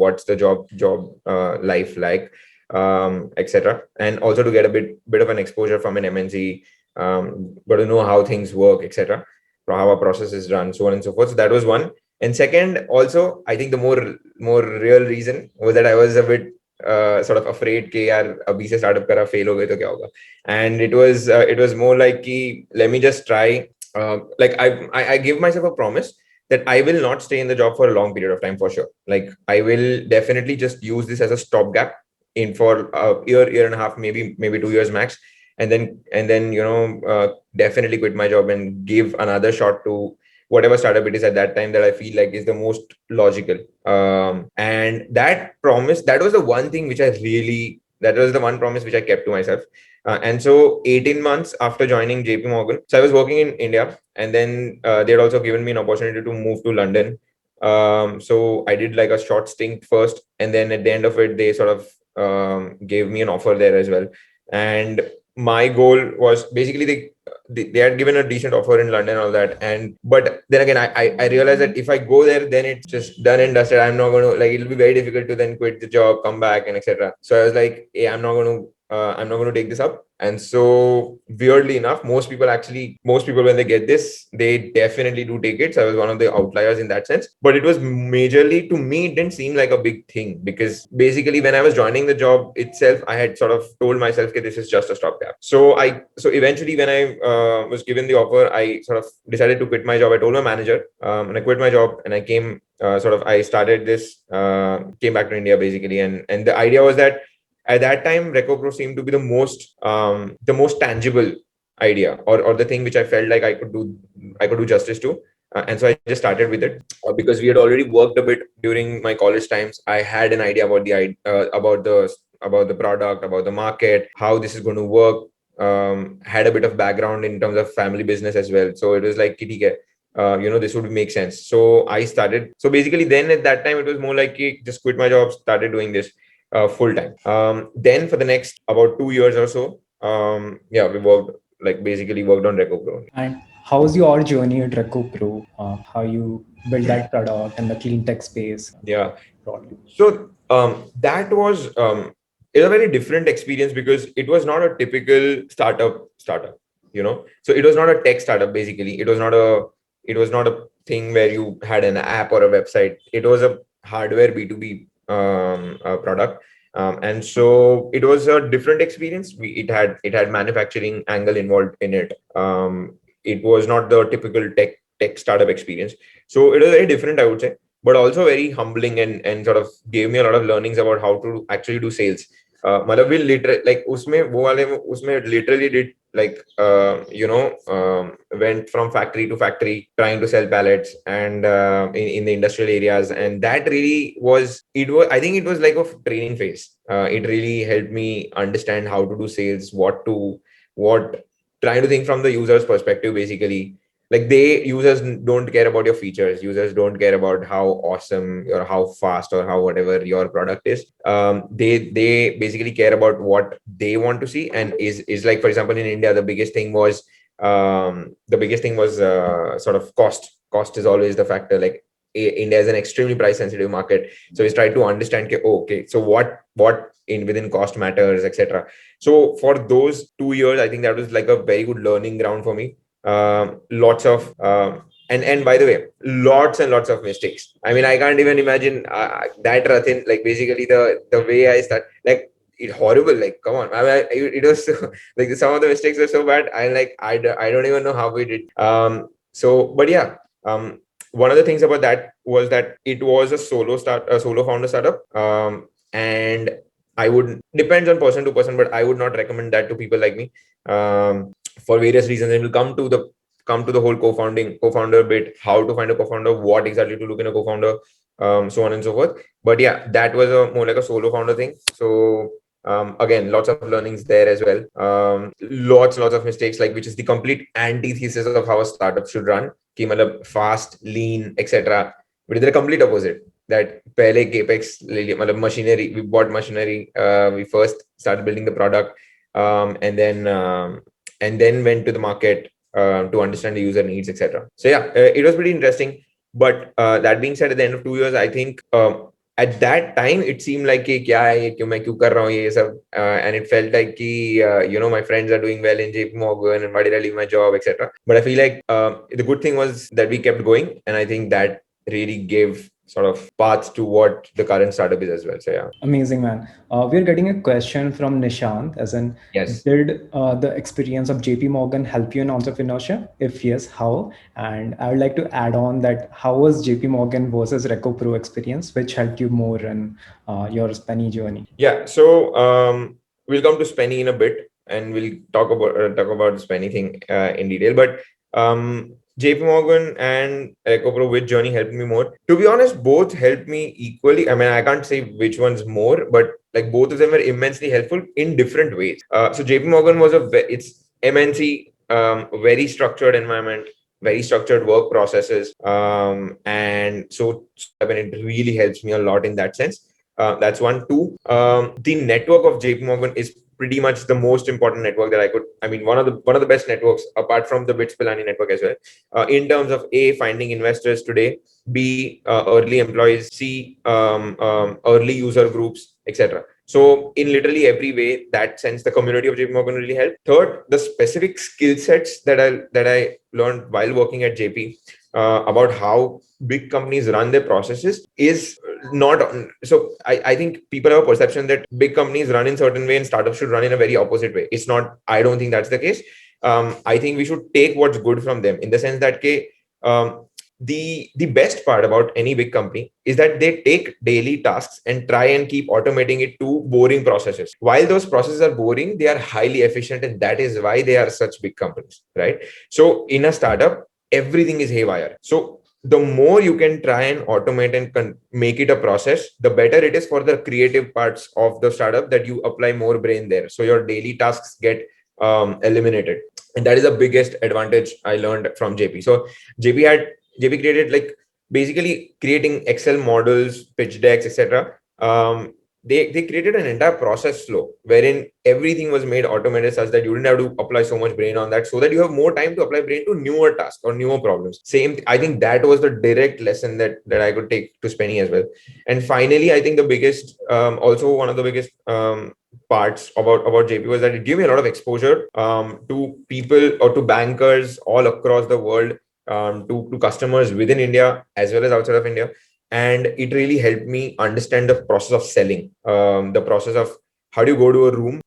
what's the job life like, etc. And also to get a bit of an exposure from an MNC, but to know how things work, etc., how a process is run, so on and so forth. So that was one. And second, also, I think the more real reason was that I was a bit sort of afraid कि यार अभी से startup करा fail हो गए तो क्या होगा. And it was more like कि let me just try. Like I give myself a promise that I will not stay in the job for a long period of time for sure. Like I will definitely just use this as a stopgap in for a year and a half, maybe 2 years max, and then definitely quit my job and give another shot to whatever startup it is at that time that I feel like is the most logical. And that promise, that was the one promise which I kept to myself. And so 18 months after joining JPMorgan, so I was working in India, and then they had also given me an opportunity to move to London. So I did like a short stint first, and then at the end of it, they sort of gave me an offer there as well. And my goal was basically they had given a decent offer in London and all that. But then again, I realized that if I go there, then it's just done and dusted. I'm not going to, like, it'll be very difficult to then quit the job, come back, and etc. So I was like, hey, I'm not going to take this up. And so weirdly enough, most people when they get this, they definitely do take it. So I was one of the outliers in that sense. But it was majorly, to me, it didn't seem like a big thing, because basically when I was joining the job itself, I had sort of told myself that this is just a stopgap. So eventually when I was given the offer, I sort of decided to quit my job. I told my manager, and I quit my job, and I came I started this, came back to India basically. And the idea was that at that time, RecoPro seemed to be the most tangible idea, or the thing which I felt like I could do justice to. And so I just started with it, because we had already worked a bit during my college times. I had an idea about the product, about the market, how this is going to work. Had a bit of background in terms of family business as well. So it was like, this would make sense. So I started. So basically, then at that time, it was more like just quit my job, started doing this full time. Then for the next about 2 years or so, we worked on RecoPro. And how's your journey at RecoPro? How you build that product and the clean tech space? Yeah. Broadly. So that was it was a very different experience, because it was not a typical startup. So it was not a tech startup. Basically, it was not a thing where you had an app or a website. It was a hardware B2B product. And so it was a different experience. It had manufacturing angle involved in it. It was not the typical tech startup experience. So it was very different, I would say, but also very humbling, and sort of gave me a lot of learnings about how to actually do sales. मतलब we literally, like, उसमें literally did, like, went from factory to factory trying to sell pallets, and in the industrial areas. And that really I think it was like a training phase. It really helped me understand how to do sales, trying to think from the user's perspective, basically. Like, users don't care about your features. Users don't care about how awesome or how fast or how whatever your product is. They basically care about what they want to see. And is like, for example, in India, the biggest thing was sort of cost. Cost is always the factor. Like, India is an extremely price sensitive market. So we try to understand, okay, so what within cost matters, etc. So for those 2 years, I think that was like a very good learning ground for me. Lots of and by the way, lots and lots of mistakes. I mean, I can't even imagine that, Rathin. Like, basically the way I start, like, it horrible. Like, come on, it was so, like, some of the mistakes were so bad. I don't even know how we did. But yeah. One of the things about that was that it was a solo founder startup. And I would, depends on person to person, but I would not recommend that to people like me. For various reasons. It will come to the whole co-founder bit, how to find a co-founder, what exactly to look in a co-founder, so on and so forth. But yeah, that was more like a solo founder thing. So again, lots of learnings there as well. Lots of mistakes, like, which is the complete antithesis of how a startup should run. Ki matlab fast, lean, etc. But it's the complete opposite. That pehle capex, machinery, we bought machinery. We first started building the product, and then went to the market to understand the user needs, etc. So yeah, it was pretty interesting. But that being said, at the end of 2 years, I think at that time it seemed like कि क्या है ये क्यों मैं क्यों कर रहा हूँ ये सब and it felt like कि my friends are doing well in JP Morgan and why did I leave my job, etc. But I feel like the good thing was that we kept going, and I think that really gave sort of paths to what the current startup is as well. So yeah. Amazing, man. We're getting a question from Nishant, as in, Yes. did the experience of JP Morgan help you in entrepreneurship? If yes, how? And I would like to add on that how was JP Morgan versus Reco Pro experience, which helped you more in your Spenny journey? Yeah. So we'll come to Spenny in a bit, and we'll talk about the Spenny thing in detail. But JP Morgan and EcoPro, which journey helped me more? To be honest, both helped me equally. I mean, I can't say which one's more, but like both of them were immensely helpful in different ways. So JP Morgan was it's MNC, very structured environment, very structured work processes, and so I mean, it really helps me a lot in that sense. That's one. Two, the network of JP Morgan is pretty much the most important network that I mean, one of the best networks apart from the BITS Pilani network as well, in terms of A, finding investors today, B, early employees, C, early user groups, etc. So in literally every way, that sense, the community of JP Morgan really helped. Third, the specific skill sets that I learned while working at JP, about how big companies run their processes is not so. I think people have a perception that big companies run in certain way and startups should run in a very opposite way. It's not. I don't think that's the case. I think we should take what's good from them, in the sense that um, the best part about any big company is that they take daily tasks and try and keep automating it to boring processes. While those processes are boring, they are highly efficient, and that is why they are such big companies, right? So in a startup, everything is haywire. So the more you can try and automate and make it a process, the better it is for the creative parts of the startup, that you apply more brain there. So your daily tasks get eliminated. And that is the biggest advantage I learned from JP. So JP created, like, basically creating Excel models, pitch decks, etc. They created an entire process flow wherein everything was made automated, such that you didn't have to apply so much brain on that, so that you have more time to apply brain to newer tasks or newer problems. I think that was the direct lesson that I could take to Spenny as well. And finally, I think the biggest, also one of the biggest parts about JP was that it gave me a lot of exposure to people or to bankers all across the world, to customers within India as well as outside of India. And it really helped me understand the process of selling, the process of how do you go to a room,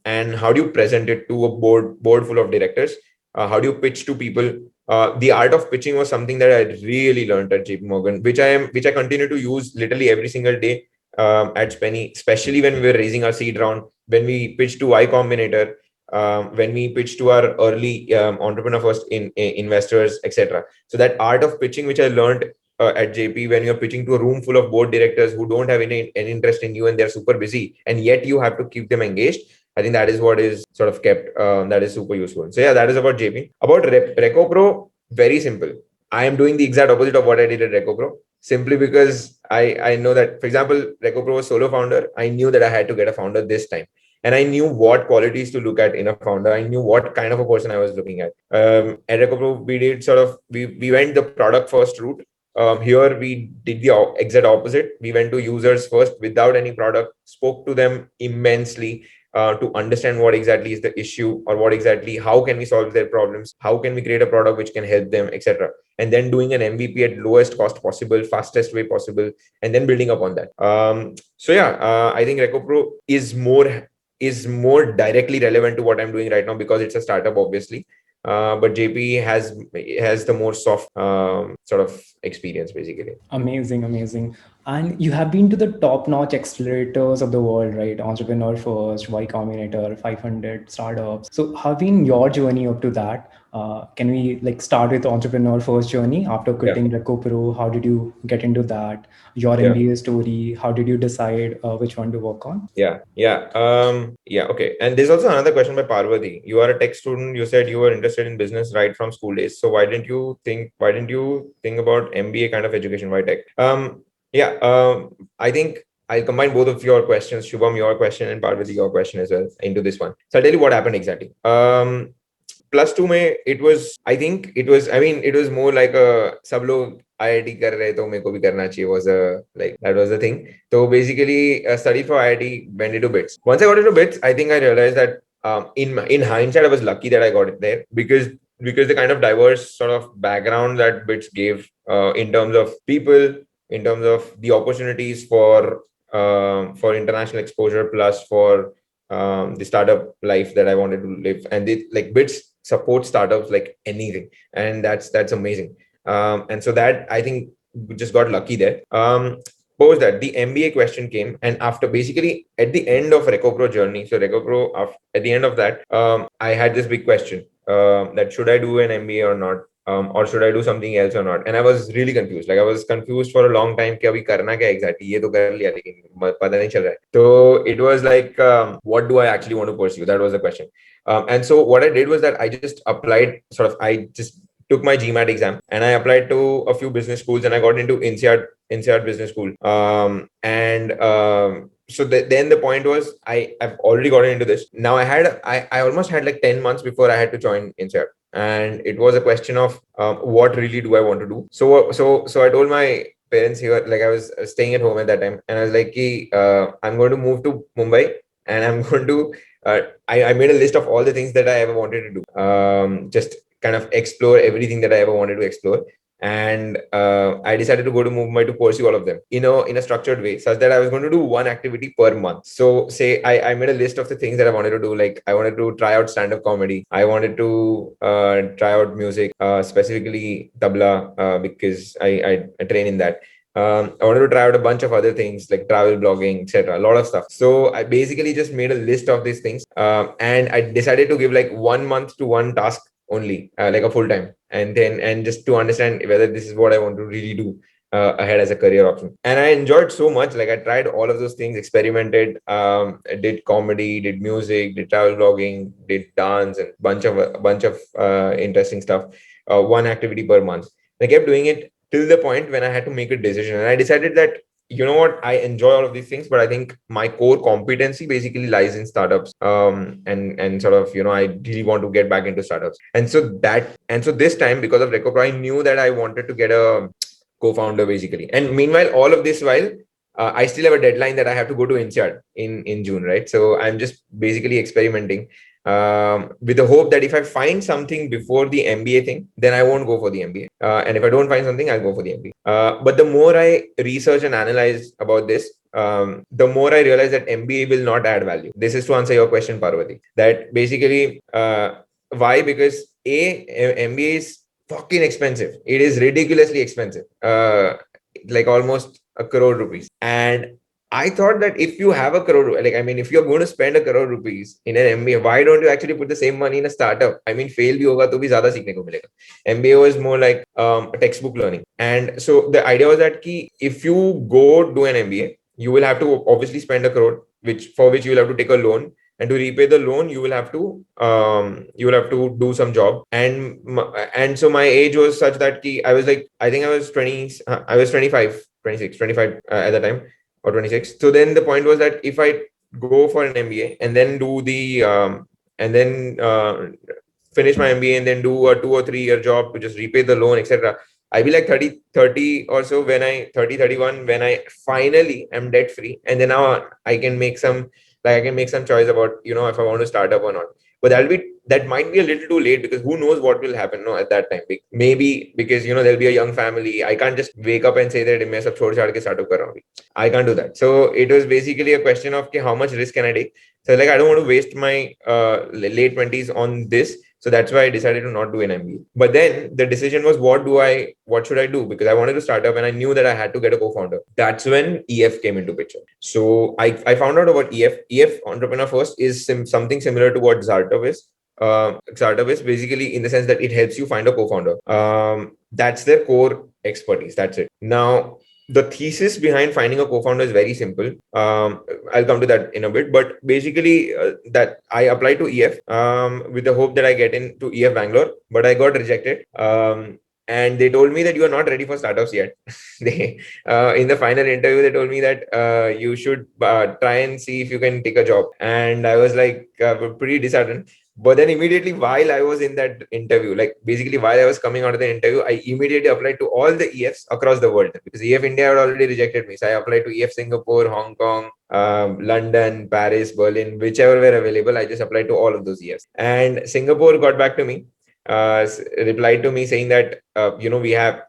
and how do you present it to a board full of directors, how do you pitch to people. The art of pitching was something that I really learned at JP Morgan, which I continue to use literally every single day at Spenny, especially when we were raising our seed round, when we pitched to Combinator, when we pitched to our early entrepreneur first investors, etc. So that art of pitching, which I learned at JP, when you're pitching to a room full of board directors who don't have any interest in you and they're super busy, and yet you have to keep them engaged. I think that is what is sort of kept, that is super useful. So yeah, that is about JP. About Reco Pro, very simple. I am doing the exact opposite of what I did at Reco Pro, simply because I know that, for example, Reco Pro was solo founder. I knew that I had to get a founder this time. And I knew what qualities to look at in a founder. I knew what kind of a person I was looking at. At Reco Pro, we did sort of, we went the product first route. Here we did the exact opposite. We went to users first without any product, spoke to them immensely, to understand what exactly is the issue, or what exactly, how can we solve their problems, how can we create a product which can help them, etc. And then doing an MVP at lowest cost possible, fastest way possible, and then building upon that. So yeah, I think Reco Pro is more directly relevant to what I'm doing right now, because it's a startup, obviously. But JP has the more soft sort of experience, basically. Amazing, amazing. And you have been to the top-notch accelerators of the world, right? Entrepreneur First, Y Combinator, 500 startups. So how been your journey up to that? Can we like start with Entrepreneur First journey after Yeah, quitting Reco Pro? How did you get into that? Your yeah. MBA story. How did you decide which one to work on? Yeah. Okay. And there's also another question by Parvati. You are a tech student. You said you were interested in business right from school days. So why didn't you think about MBA kind of education? Why tech? Yeah. I think I'll combine both of your questions, Shubham, your question, and Parvati, your question as well, into this one. So I'll tell you what happened exactly. plus two में it was, I think it was, I mean, it was more like a सब लोग IIT कर रहे तो मेरे को भी करना चाहिए was a like that was the thing. So basically, study for IIT, went into BITS. Once I got into BITS, I think I realized that in hindsight, I was lucky that I got it there because the kind of diverse sort of background that BITS gave in terms of people, in terms of the opportunities for international exposure, plus for the startup life that I wanted to live, and they like BITS support startups like anything, and that's amazing. And so that, I think, we just got lucky there. Post that, the MBA question came, and after basically at the end of RecoPro journey, so RecoPro, at the end of that, I had this big question that should I do an MBA or not, or should I do something else or not? And I was really confused. Like I was confused for a long time कि अभी करना क्या exactly? ये तो कर लिया लेकिन पता नहीं चल रहा है. So it was like, what do I actually want to pursue? That was the question. And so what I did was that I just applied, I just took my GMAT exam and I applied to a few business schools, and I got into INSEAD Business School. So then the point was, I've already gotten into this. Now I almost had like 10 months before I had to join INSEAD, and it was a question of what really do I want to do. So I told my parents here, like I was staying at home at that time, and I was like, I'm going to move to Mumbai, and I'm going to I made a list of all the things that I ever wanted to do. Just kind of explore everything that I ever wanted to explore. And I decided to go to Mumbai to pursue all of them in a structured way, such that I was going to do one activity per month. So say I made a list of the things that I wanted to do. Like I wanted to try out stand-up comedy. I wanted to try out music, specifically tabla, because I train in that. I wanted to try out a bunch of other things like travel blogging, etc. A lot of stuff. So I basically just made a list of these things, and I decided to give like 1 month to one task only, like a full time, and just to understand whether this is what I want to really do ahead as a career option. And I enjoyed so much. Like I tried all of those things, experimented, did comedy, did music, did travel blogging, did dance, and a bunch of interesting stuff. One activity per month. I kept doing it till the point when I had to make a decision, and I decided that, you know what, I enjoy all of these things, but I think my core competency basically lies in startups. And sort of, I really want to get back into startups. And so this time, because of RecoPro, I knew that I wanted to get a co-founder basically. And meanwhile, all of this while, I still have a deadline that I have to go to INSEAD in June, right? So I'm just basically experimenting, with the hope that if I find something before the MBA thing, then I won't go for the MBA. And if I don't find something, I'll go for the MBA. But the more I research and analyze about this, the more I realize that MBA will not add value. This is to answer your question, Parvati. That basically, why? Because MBA is fucking expensive. It is ridiculously expensive. Like almost a crore rupees. And I thought that if you have a crore, like, I mean, if you're going to spend a crore rupees in an MBA, why don't you actually put the same money in a startup? I mean, fail bhi hoga to bhi zyada seekhne ko milega. MBA was more like a textbook learning. And so the idea was that if you go do an MBA, you will have to obviously spend a crore, which you will have to take a loan. And to repay the loan, you will have to do some job. And so my age was such that I was like, I think I was 20, I was 25, 26, 25 at the time, or 26. So then the point was that if I go for an MBA and then do the and then finish my MBA and then do a 2 or 3 year job to just repay the loan, etc., I'll be like 30 or so when I 30, 31, when I finally am debt free. And then now I can make some choice about, if I want to start up or not. But that might be a little too late, because who knows what will happen at that time. Maybe because there'll be a young family. I can't just wake up and say that मैं सब छोड़ छाड़ के startup कर रहा हूँ. I can't do that. So it was basically a question of how much risk can I take. So like, I don't want to waste my late 20s on this. So that's why I decided to not do an MBA. But then the decision was, what should I do? Because I wanted to start up and I knew that I had to get a co-founder. That's when EF came into picture. So I found out about EF. EF, Entrepreneur First, is something similar to what Xartup is. Xartup is basically in the sense that it helps you find a co-founder. That's their core expertise. That's it. Now, the thesis behind finding a co-founder is very simple. I'll come to that in a bit, but basically that I applied to EF with the hope that I get into EF Bangalore, but I got rejected. And they told me that you are not ready for startups yet. They in the final interview, they told me that you should try and see if you can take a job. And I was like pretty disheartened. But then immediately while I was in that interview, like basically while I was coming out of the interview, I immediately applied to all the EFs across the world because EF India had already rejected me. So I applied to EF Singapore, Hong Kong, London, Paris, Berlin, whichever were available. I just applied to all of those EFs. And Singapore got back to me, replied to me saying that, we have,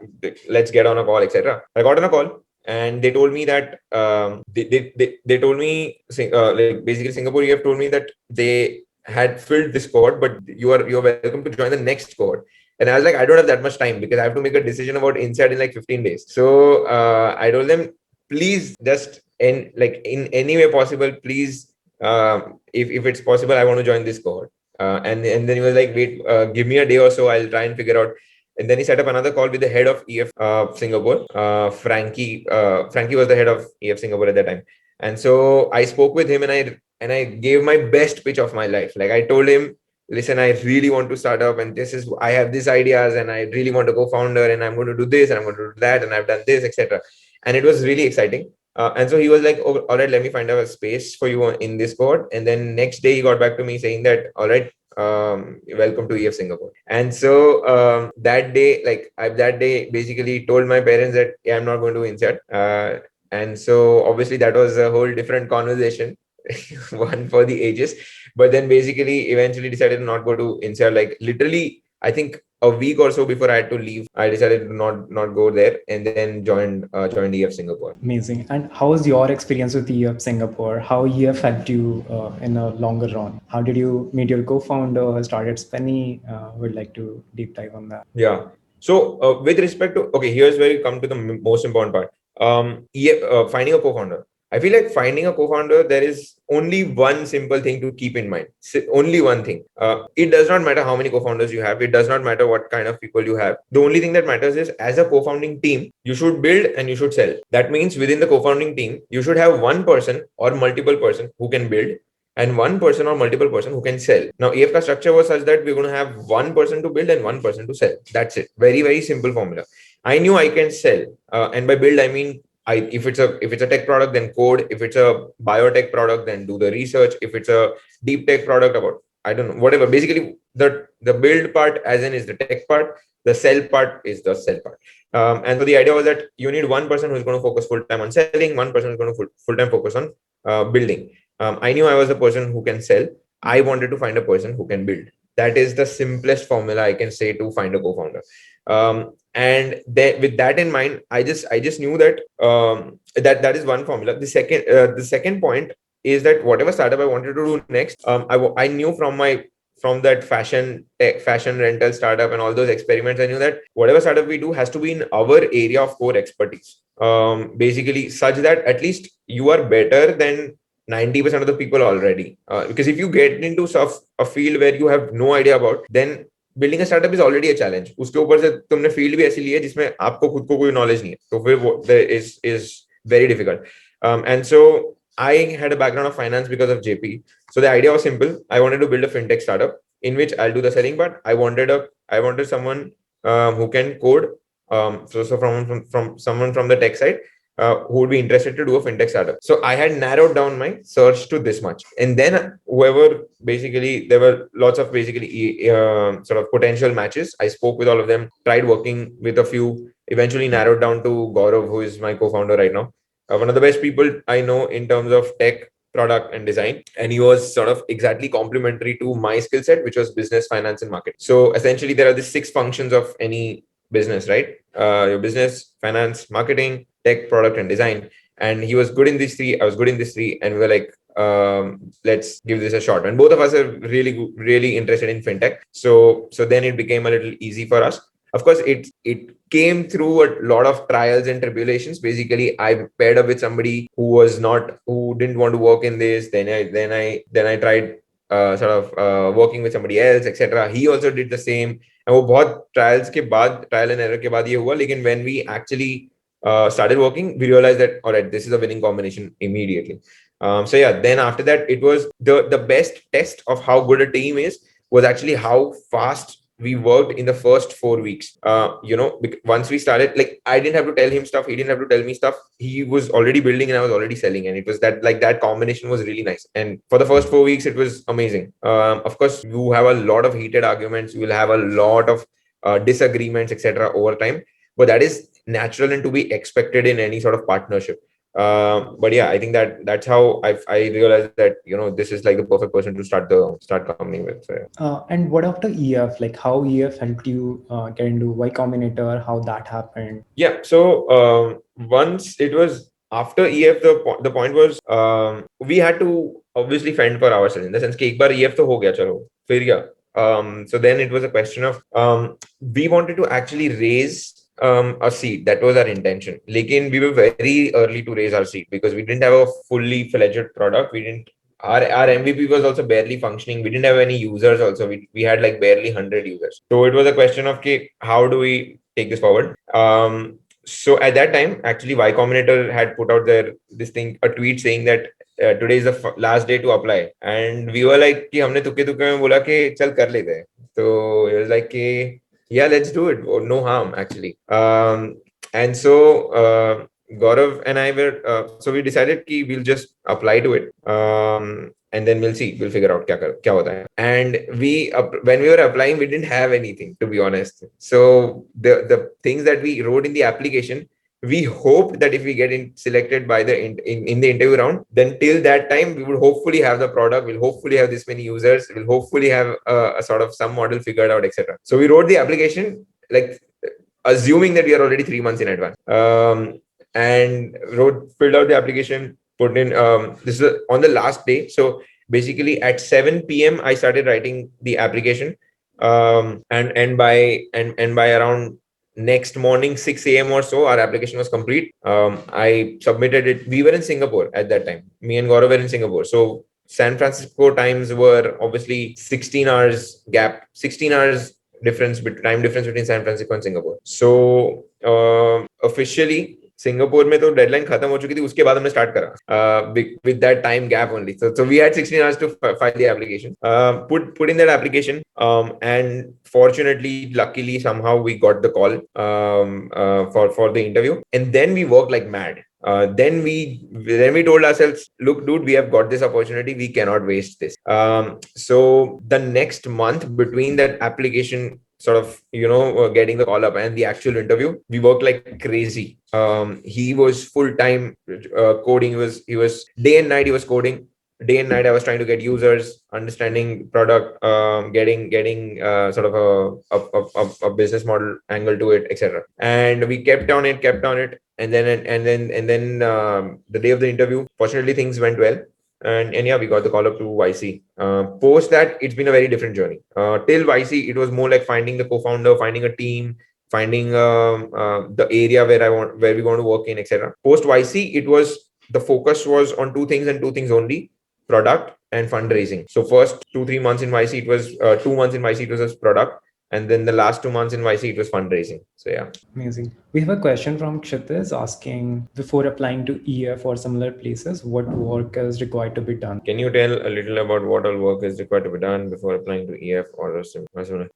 let's get on a call, etc. I got on a call and they told me that they told me like basically Singapore EF told me that they had filled this cohort, but you're welcome to join the next cohort. And I was like, I don't have that much time because I have to make a decision about inside in like 15 days. So I told them, please just in any way possible, please, if it's possible, I want to join this cohort. And then he was like, wait, give me a day or so, I'll try and figure out. And then he set up another call with the head of EF Singapore, Frankie. Frankie was the head of EF Singapore at that time. And so I spoke with him and I gave my best pitch of my life. Like I told him, listen, I really want to start up and I have these ideas and I really want to co-founder and I'm going to do this and I'm going to do that and I've done this, etc. And it was really exciting. And so he was like, oh, all right, let me find out a space for you in this cohort. And then next day he got back to me saying that, all right, welcome to EF Singapore. And so that day basically told my parents that, yeah, I'm not going to insert. And so obviously that was a whole different conversation, one for the ages. But then basically eventually decided to not go to INSEAD. Like literally, I think a week or so before I had to leave, I decided to not go there and then joined EF Singapore. Amazing. And how was your experience with EF Singapore? How EF helped you in a longer run? How did you meet your co-founder, started Spenny? Would like to deep dive on that. Yeah. So with respect to, okay, here's where you come to the most important part. Finding a co-founder. I feel like finding a co-founder, there is only one simple thing to keep in mind. Only one thing. It does not matter how many co-founders you have. It does not matter what kind of people you have. The only thing that matters is, as a co-founding team, you should build and you should sell. That means within the co-founding team, you should have one person or multiple person who can build and one person or multiple person who can sell. Now, EFK structure was such that we're going to have one person to build and one person to sell. That's it. Very, very simple formula. I knew I can sell. And by build, I mean, if it's a tech product, then code. If it's a biotech product, then do the research. If it's a deep tech product, about, I don't know, whatever. Basically, the build part, as in, is the tech part. The sell part is the sell part. And so the idea was that you need one person who's going to focus full time on selling, one person who's going to full time focus on building. I knew I was a person who can sell. I wanted to find a person who can build. That is the simplest formula I can say to find a co-founder. And with that in mind, I just knew that that is one formula. The second point is that whatever startup I wanted to do next, I knew from that fashion rental startup and all those experiments, I knew that whatever startup we do has to be in our area of core expertise. Basically, such that at least you are better than 90% of the people already. Because if you get into a field where you have no idea about, then building startup is already a challenge. उसके ऊपर से तुमने field भी ऐसी ली है जिसमें आपको खुद को कोई नॉलेज नहीं है, तो फिर is very difficult. And so I had a background of finance because of JP. So the idea was simple. I wanted to build a fintech startup in which I'll do the selling part. I wanted someone who can code. So from someone from the tech side who would be interested to do a fintech startup. So I had narrowed down my search to this much. And then there were lots of sort of potential matches. I spoke with all of them, tried working with a few, eventually narrowed down to Gaurav, who is my co-founder right now. One of the best people I know in terms of tech, product and design, and he was sort of exactly complementary to my skill set, which was business, finance and market. So essentially there are the 6 functions of any business, right? Your business, finance, marketing, tech, product and design. And he was good in these 3, I was good in these 3, and we were like, let's give this a shot. And both of us are really interested in fintech. So then it became a little easy for us. Of course, it came through a lot of trials and tribulations. Basically, I paired up with somebody who didn't want to work in this. Then I tried working with somebody else, etc. He also did the same. And वो बहुत trial and error के बाद ये हुआ. लेकिन when we actually started working, we realized that, all right, this is a winning combination immediately. So yeah, then after that, it was the best test of how good a team is was actually how fast we worked in the first 4 weeks. Once we started, like, I didn't have to tell him stuff, he didn't have to tell me stuff. He was already building and I was already selling, and it was that combination was really nice. And for the first 4 weeks, it was amazing. Of course, you have a lot of heated arguments, you will have a lot of disagreements, etc. over time, but that is natural and to be expected in any sort of partnership. But yeah, I think that's how I realized that this is like the perfect person to start company with. So, yeah. And what after EF? Like how EF helped you get into Y Combinator? How that happened? Yeah. So once it was after EF, the point was we had to obviously fend for ourselves, in the sense कि एक बार EF तो हो गया चलो फिर क्या. So then it was a question of we wanted to actually raise a seed. That was our intention. Lekin we were very early to raise our seed because we didn't have a fully fledged product. We didn't. Our MVP was also barely functioning. We didn't have any users. Also, we had like barely 100 users. So it was a question of how do we take this forward? So at that time, actually, Y Combinator had put out a tweet saying that today is the last day to apply, and we were like कि हमने तुक्के तुक्के में बोला कि चल कर लेते हैं. So it was like कि yeah, let's do it. Or no harm actually. And so Gaurav and I were so we decided कि we'll just apply to it. And then we'll see. We'll figure out क्या होता है. And when we were applying, we didn't have anything, to be honest. So the things that we wrote in the application, we hoped that if we get selected by in the interview round, then till that time we would hopefully have the product. We'll hopefully have this many users. We'll hopefully have a sort of some model figured out, etc. So we wrote the application like assuming that we are already 3 months in advance. And filled out the application, put in this is on the last day. So basically at 7 p.m. I started writing the application, and by around next morning 6 a.m. or so our application was complete. I submitted it. We were in Singapore at that time. Me and Gaurav were in Singapore, so San Francisco times were obviously 16 hours gap, 16 hours time difference between San Francisco and Singapore. So officially Singapore में तो deadline खत्म हो चुकी थी, उसके बाद हमने start करा with that time gap only. So we had 16 hours to file the application, put in that application, and fortunately, luckily, somehow we got the call for the interview, and then we worked like mad. Then we told ourselves, look, dude, we have got this opportunity, we cannot waste this. So the next month between that application sort of getting the call up and the actual interview, we worked like crazy. He was full-time coding. He was day and night he was coding. Day and night I was trying to get users, understanding product, getting sort of a business model angle to it, etc. And we kept on it, and then the day of the interview, fortunately things went well. And yeah, we got the call up to YC. Post that, it's been a very different journey. Till YC, it was more like finding the co-founder, finding a team, finding the area where we want to work in, etc. Post YC, the focus was on two things and two things only: product and fundraising. So first 2-3 months in YC, it was 2 months in YC, it was as product. And then the last 2 months in YC, it was fundraising. So yeah. Amazing. We have a question from Kshitis asking, before applying to EF or similar places, what work is required to be done? Can you tell a little about what all work is required to be done before applying to EF or similar?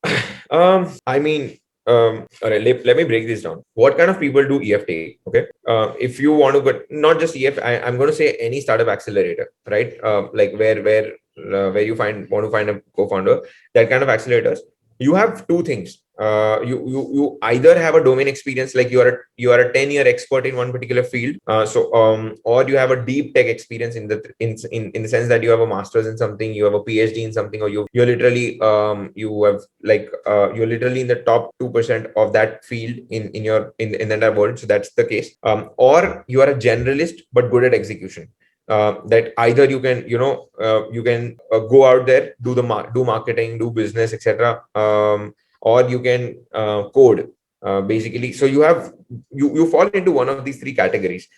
I mean, all right, let me break this down. What kind of people do EF take? Okay. If you want to go, not just EF, I'm going to say any startup accelerator, right? Like where you want to find a co-founder, that kind of accelerators. You have two things. You either have a domain experience, like you are a 10-year expert in one particular field, or you have a deep tech experience in the sense that you have a master's in something, you have a PhD in something, or you're literally you're literally in the top 2% of that field in the entire world. So that's the case. Or you are a generalist but good at execution. That either you can go out there, do marketing, do business, etc., or you can code basically. So you fall into one of these three categories: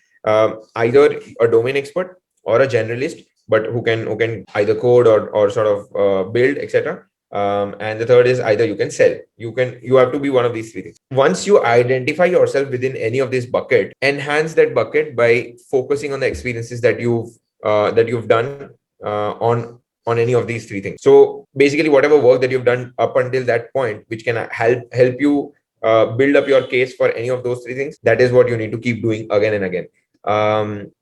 either a domain expert or a generalist, but who can either code or sort of build, etc. And the third is either you can sell. You have to be one of these three things. Once you identify yourself within any of this bucket, enhance that bucket by focusing on the experiences that you've done on on any of these three things. So basically, whatever work that you've done up until that point, which can help you build up your case for any of those three things, that is what you need to keep doing again and again.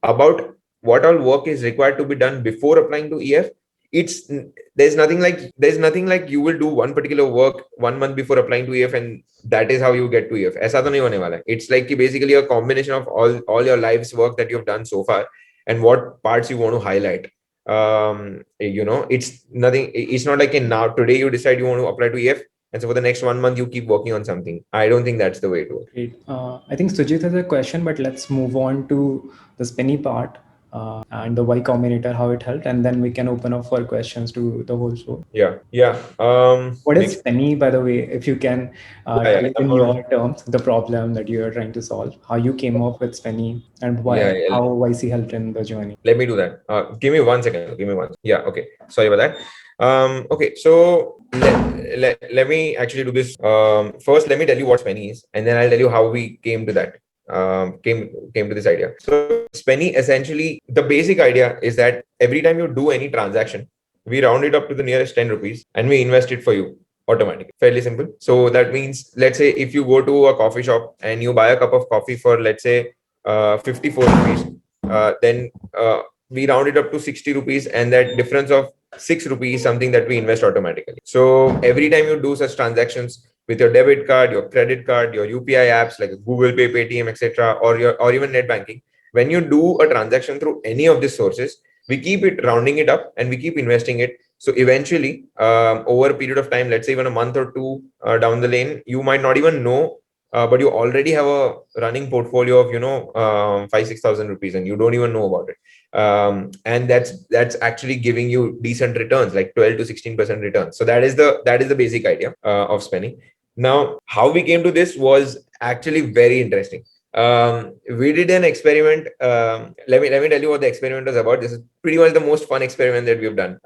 About what all work is required to be done before applying to EF, it's there's nothing like you will do one particular work 1 month before applying to EF and that is how you get to EF. ऐसा तो नहीं होने वाला है. It's like basically a combination of all your life's work that you've done so far and what parts you want to highlight. It's nothing. It's not like now today you decide you want to apply to EF and so for the next 1 month you keep working on something. I don't think that's the way to. Great. I think Sujit has a question, but let's move on to the Spenny part and the Y Combinator, how it helped, and then we can open up for questions to the whole show. Yeah. What is Spenny, by the way, if you can tell it in Yeah. your terms, the problem that you are trying to solve, how you came up with Spenny and why, how YC helped in the journey. Let me do that. Give me 1 second. Yeah, okay. Sorry about that. Okay, so let me actually do this. First, let me tell you what Spenny is, and then I'll tell you how we came to that. Came to this idea. So Spenny, essentially, the basic idea is that every time you do any transaction, we round it up to the nearest 10 rupees and we invest it for you automatically. Fairly simple. So that means, let's say if you go to a coffee shop and you buy a cup of coffee for, let's say, 54 rupees, then we round it up to 60 rupees and that difference of 6 rupees is something that we invest automatically. So every time you do such transactions with your debit card, your credit card, your UPI apps like Google Pay, Paytm, etc., or even net banking, when you do a transaction through any of these sources, we keep it rounding it up and we keep investing it. So eventually, over a period of time, let's say even a month or two down the lane, you might not even know, but you already have a running portfolio of 5,000-6,000 rupees, and you don't even know about it. And that's actually giving you decent returns, like 12 to 16% returns. So that is the basic idea of Spenny. Now, how we came to this was actually very interesting. We did an experiment. Let me tell you what the experiment was about. This is pretty much the most fun experiment that we've done.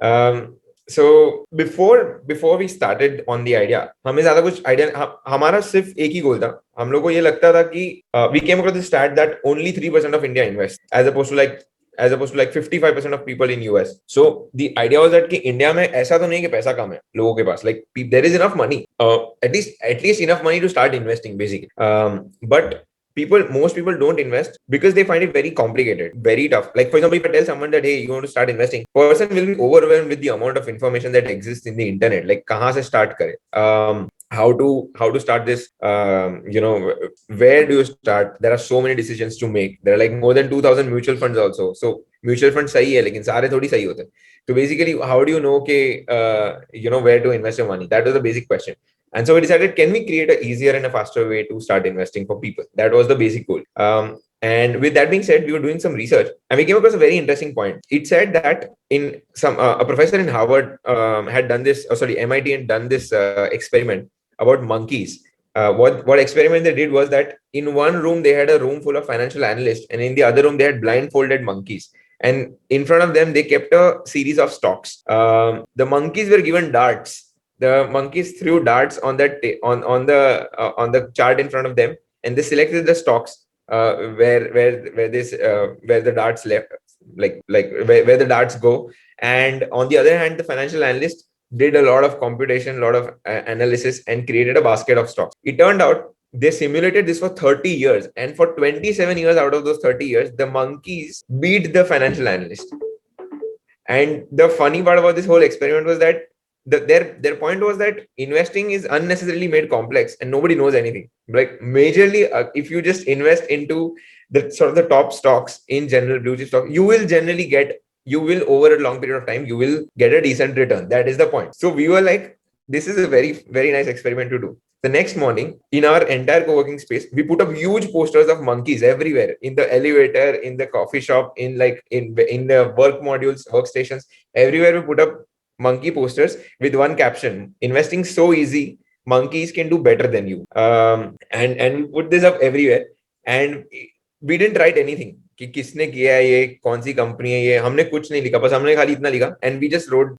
So before we started on the idea, हमें ज्यादा कुछ idea, हमारा सिर्फ एक ही गोल था. हम लोग को ये लगता था कि we came across the stat that only 3% of India invests as opposed to like 55% of people in US. So the idea was that कि इंडिया में ऐसा तो नहीं कि पैसा कम है लोगों के पास. Like there is enough money, at least enough money to start investing basically. But most people don't invest because they find it very complicated, very tough. Like for example, if I tell someone that, hey, you want to start investing, person will be overwhelmed with the amount of information that exists in the internet. Like kahan se start kare? How to start this? Where do you start? There are so many decisions to make. There are like more than 2,000 mutual funds also. So mutual funds sahi hai, lekin सारे थोड़ी सही होते हैं. So basically, how do you know where to invest your money? That was the basic question. And so we decided, can we create an easier and a faster way to start investing for people? That was the basic goal. And with that being said, we were doing some research and we came across a very interesting point. It said that in some a professor in Harvard had done this, MIT had done this experiment about monkeys. What experiment they did was that in one room they had a room full of financial analysts, and in the other room they had blindfolded monkeys. And in front of them they kept a series of stocks. The monkeys were given darts. The monkeys threw darts on that on the chart in front of them, and they selected the stocks where the darts left, like where the darts go. And on the other hand, the financial analyst did a lot of computation, a lot of analysis, and created a basket of stocks. It turned out they simulated this for 30 years, and for 27 years out of those 30 years, the monkeys beat the financial analyst. And the funny part about this whole experiment was that their point was that investing is unnecessarily made complex and nobody knows anything. Like majorly, if you just invest into the sort of the top stocks in general, blue chip stock, you will over a long period of time, you will get a decent return. That is the point. So we were like, this is a very, very nice experiment to do. The next morning, in our entire co-working space, we put up huge posters of monkeys everywhere, in the elevator, in the coffee shop, in the work modules, workstations, everywhere we put up monkey posters with one caption: investing so easy, monkeys can do better than you. And we put this up everywhere, and we didn't write anything कि किसने किया है ये, कौन सी company है ये, हमने कुछ नहीं लिखा, बस हमने खाली इतना लिखा. And we just wrote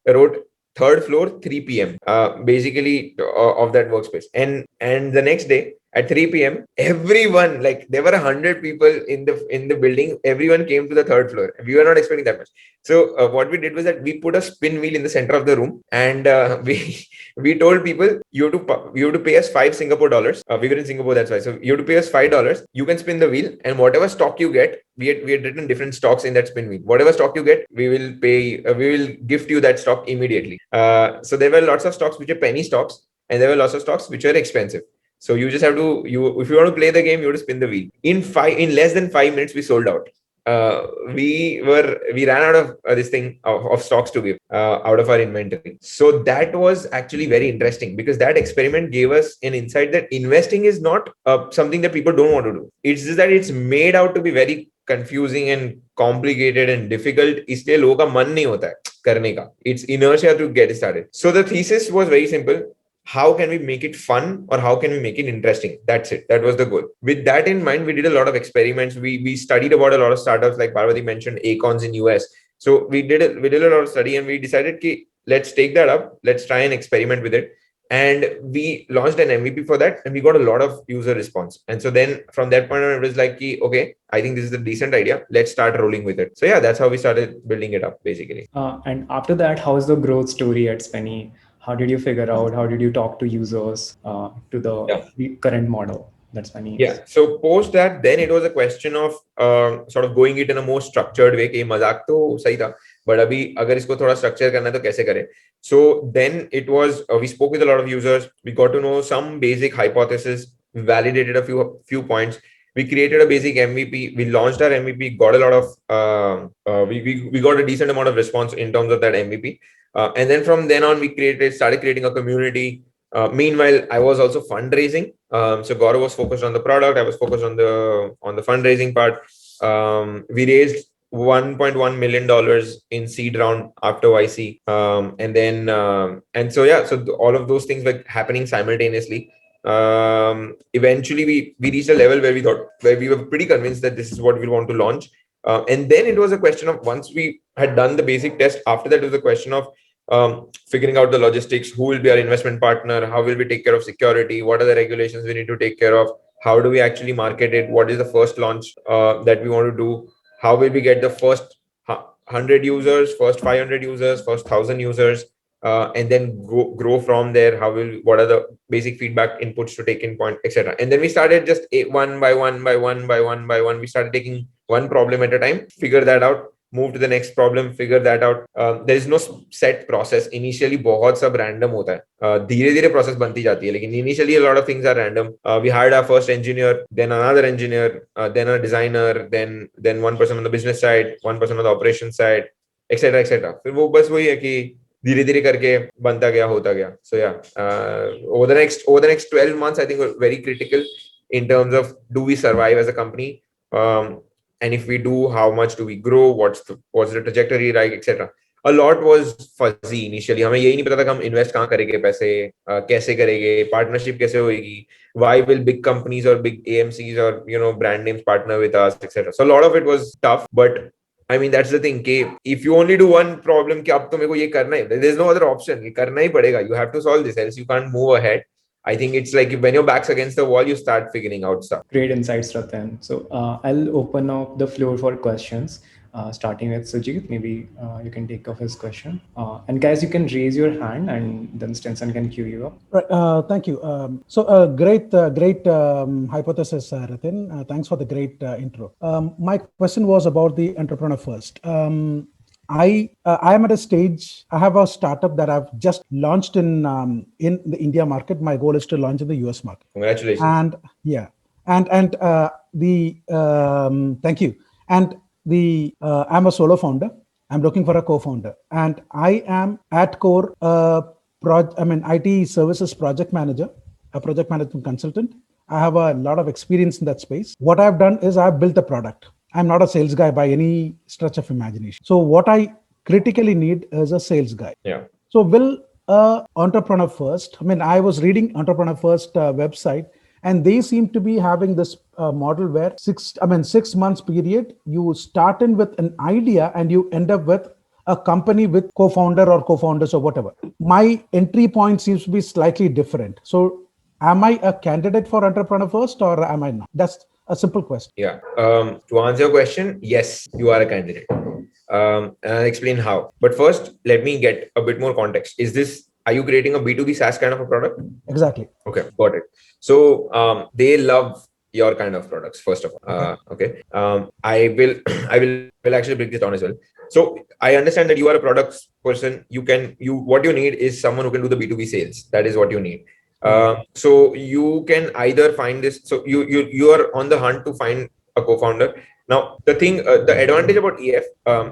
third floor 3 p.m. Basically of that workspace. And the next day at 3 p.m. Everyone, like there were 100 people in the building. Everyone came to the third floor. We were not expecting that much. So what we did was that we put a spin wheel in the center of the room, and we told people you have to pay us $5 Singapore. We were in Singapore, that's why. So you have to pay us $5. You can spin the wheel, and whatever stock you get, we had written different stocks in that spin wheel. Whatever stock you get, we will gift you that stock immediately. So there were lots of stocks which are penny stocks, and there were lots of stocks which are expensive. So you just have to if you want to play the game, you have to spin the wheel. In less than 5 minutes, we sold out. We ran out of this thing of stocks to give out of our inventory. So that was actually very interesting, because that experiment gave us an insight that investing is not something that people don't want to do. It's just that it's made out to be very confusing and complicated and difficult. इसलिए लोगों का मन नहीं होता है करने का. It's inertia to get started. So the thesis was very simple. How can we make it fun, or how can we make it interesting? That's it. That was the goal. With that in mind, we did a lot of experiments. We studied about a lot of startups, like Parvati mentioned, Acorns in US. So we did a lot of study, and we decided that let's take that up. Let's try and experiment with it. And we launched an MVP for that, and we got a lot of user response. And so then from that point on, it was like, okay, I think this is a decent idea. Let's start rolling with it. So yeah, that's how we started building it up, basically. And after that, how's the growth story at Spenny? How did you figure out? How did you talk to users to the current model? That's Spenny. Yeah. So post that, then it was a question of sort of going it in a more structured way. कि मजाक तो सही था, but अभी अगर इसको थोड़ा structure करना है तो कैसे करें? So then it was we spoke with a lot of users. We got to know some basic hypothesis. We validated a few points. We created a basic MVP. We launched our MVP. Got a lot of we got a decent amount of response in terms of that MVP. And then from then on, we started creating a community. Meanwhile, I was also fundraising. So Gaurav was focused on the product. I was focused on the fundraising part. We raised $1.1 million in seed round after YC. So all of those things were happening simultaneously. Eventually we reached a level where we were pretty convinced that this is what we want to launch. And then it was a question of, once we had done the basic test, after that it was a question of figuring out the logistics. Who will be our investment partner? How will we take care of security? What are the regulations we need to take care of? How do we actually market it? What is the first launch that we want to do? How will we get the first 100 users, first 500 users, first 1,000 users, and then grow from there? What are the basic feedback inputs to take in point, etc. And then we started just one by one. We started taking one problem at a time, figure that out, move to the next problem, figure that out. There is no set process. Initially बहुत सब random होता है, धीरे धीरे process बनती जाती है, लेकिन initially a lot of things are random. We hired our first engineer, then another engineer, then a designer, then one person on the business side, one person on the operations side, etc. etc. फिर वो बस वही है कि धीरे धीरे करके बनता गया, होता गया. So yeah, over the next 12 months, I think were very critical in terms of, do we survive as a company? And if we do, how much do we grow? What's the trajectory like, etc. A lot was fuzzy initially. हमें यही नहीं पता था कि हम invest कहाँ करेंगे पैसे, कैसे करेंगे, partnership कैसे होगी, why will big companies or big AMCs or brand names partner with us, etc. So a lot of it was tough, but I mean that's the thing. If you only do one problem, कि अब तो मेरे को ये करना है, there's no other option. ये करना ही पड़ेगा. You have to solve this, else you can't move ahead. I think it's like when your back's against the wall, you start figuring out stuff. Great insights, Rathin. So I'll open up the floor for questions, starting with Sujit. Maybe you can take off his question. And guys, you can raise your hand, and then Stenson can queue you up. Right. Thank you. Great hypothesis, Rathin. Thanks for the great intro. My question was about the entrepreneur first. I am at a stage. I have a startup that I've just launched in the India market. My goal is to launch in the US market. Congratulations. And yeah, and thank you. And I'm a solo founder. I'm looking for a co-founder, and I am at core IT services project manager, a project management consultant. I have a lot of experience in that space. What I've done is I've built a product. I'm not a sales guy by any stretch of imagination. So what I critically need is a sales guy. Yeah. So will Entrepreneur First, I was reading Entrepreneur First website, and they seem to be having this model where 6 months period, you start in with an idea and you end up with a company with co-founder or co-founders or whatever. My entry point seems to be slightly different. So am I a candidate for entrepreneur first or am I not? That's a simple question. Yeah. To answer your question, yes, you are a candidate. And I'll explain how. But first, let me get a bit more context. Are you creating a B2B SaaS kind of a product? Exactly. Okay, got it. So they love your kind of products, first of all. Okay. I will I will actually break this down as well. So I understand that you are a products person. What you need is someone who can do the B2B sales. That is what you need. So you can either find this. So you are on the hunt to find a co-founder. Now the advantage about EF,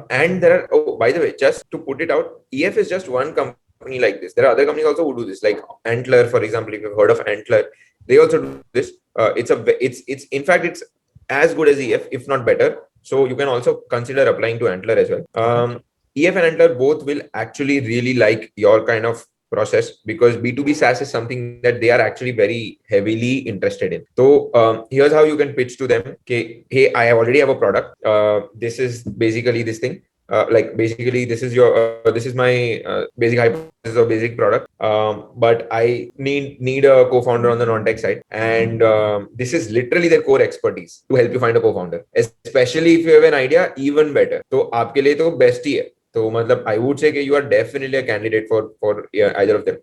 and there are, oh, by the way, just to put it out, EF is just one company like this. There are other companies also who do this, like Antler, for example. If you've heard of Antler, they also do this. It's in fact it's as good as EF, if not better. So you can also consider applying to Antler as well. EF and Antler both will actually really like your kind of process, because B2B SaaS is something that they are actually very heavily interested in. So here's how you can pitch to them. Okay, hey, I already have a product. This is basically this thing. Basically, this is my basic hypothesis or basic product. But I need a co-founder on the non-tech side, and this is literally their core expertise to help you find a co-founder. Especially if you have an idea, even better. तो आपके लिए तो best ही है. So, I would say that you are definitely a candidate for either of them.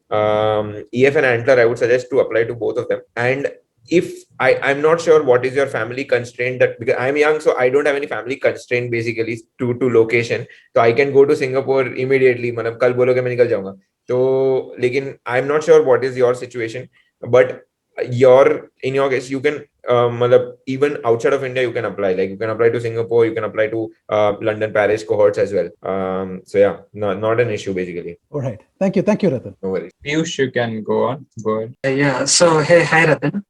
EF and Antler, I would suggest to apply to both of them. And if I'm not sure what is your family constraint, that because I'm young, so I don't have any family constraint basically to location. So I can go to Singapore immediately. मतलब कल बोलोगे मैं निकल जाऊंगा. तो लेकिन I'm not sure what is your situation, but in your case you can even outside of India you can apply. Like you can apply to Singapore, you can apply to London, Paris cohorts as well. So yeah, not an issue basically. All right. Thank you, Rathin. No worries. Piyush, you can go on. Go ahead. Yeah. So hi Rathin.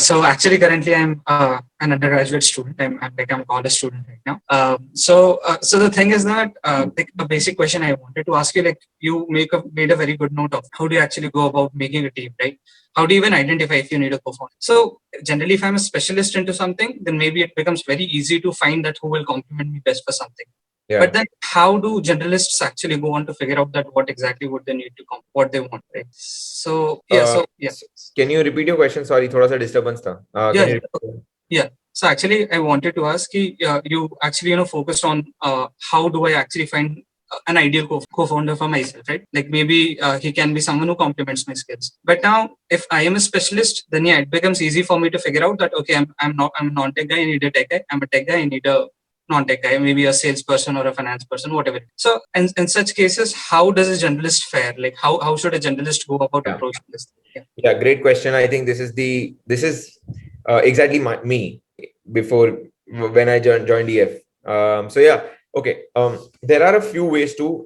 So actually currently I'm an undergraduate student. I'm a college student right now. So the thing is that the basic question I wanted to ask you, like you made a very good note of how do you actually go about making a team, right? How do you even identify if you need a co-founder? So generally, if I'm a specialist into something, then maybe it becomes very easy to find that who will complement me best for something. Yeah. But then how do generalists actually go on to figure out that what exactly would they need to what they want, right? So yeah. Can you repeat your question? Sorry, thoda sa disturbance tha. Yeah. So actually, I wanted to ask you actually focused on how do I actually find an ideal co-founder for myself, right? Like maybe he can be someone who complements my skills. But now, if I am a specialist, then yeah, it becomes easy for me to figure out that okay, I'm a non-tech guy, I need a tech guy. I'm a tech guy, I need a non-tech guy, maybe a salesperson or a finance person, whatever. So in such cases, how does a generalist fare? Like how should a generalist go about approaching this? Yeah, great question. I think this is exactly me before when I joined EF. So yeah. Okay. There are a few ways to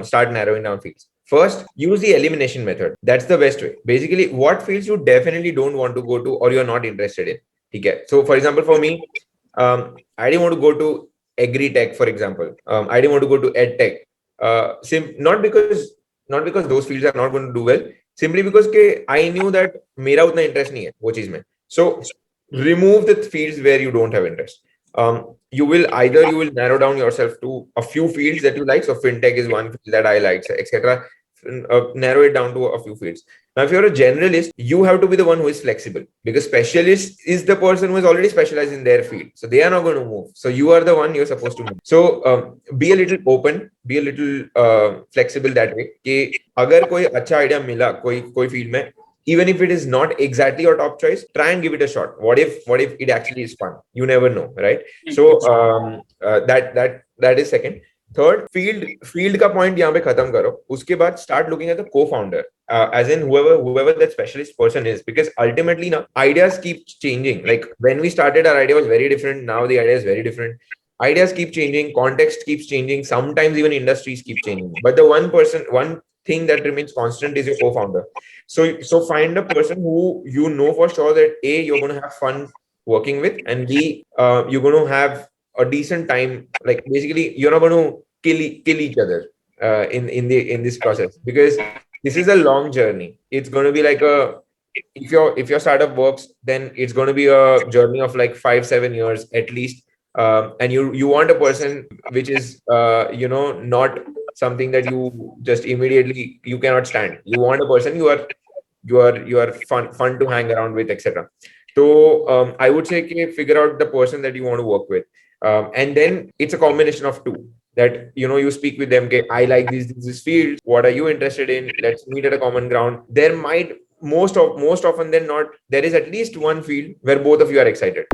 start narrowing down fields. First, use the elimination method. That's the best way. Basically, what fields you definitely don't want to go to or you're not interested in. Okay. So, for example, for me, I didn't want to go to agri-tech, for example. I didn't want to go to ed-tech. Not because those fields are not going to do well. Simply because I knew that मेरा उतना interest नहीं है वो चीज में. So, remove the fields where you don't have interest. You will narrow down yourself to a few fields that you like. So fintech is one field that I like, etc. Narrow it down to a few fields. Now, if you're a generalist, you have to be the one who is flexible, because specialist is the person who is already specialized in their field. So they are not going to move. So you are the one you're supposed to move. So be a little open, be a little flexible that way. कि अगर कोई अच्छा idea मिला कोई field में, even if it is not exactly your top choice, try and give it a shot. What if it actually is fun? You never know, right? So that is second. Third, field का point यहाँ पे खत्म करो. उसके बाद start looking at the co-founder, as in whoever that specialist person is, because ultimately now ideas keep changing. Like when we started, our idea was very different. Now the idea is very different. Ideas keep changing, context keeps changing. Sometimes even industries keep changing. But the one thing that remains constant is your co-founder. So find a person who you know for sure that A, you're going to have fun working with, and B, you're going to have a decent time. Like basically, you're not going to kill each other in this process, because this is a long journey. It's going to be like if your startup works, then it's going to be a journey of like 5-7 years at least. And you want a person which is not something that you just immediately you cannot stand. You want a person you are you are fun to hang around with, etc. So I would say figure out the person that you want to work with, and then it's a combination of two. That you speak with them. Okay, I like these fields. What are you interested in? Let's meet at a common ground. There might most often than not there is at least one field where both of you are excited.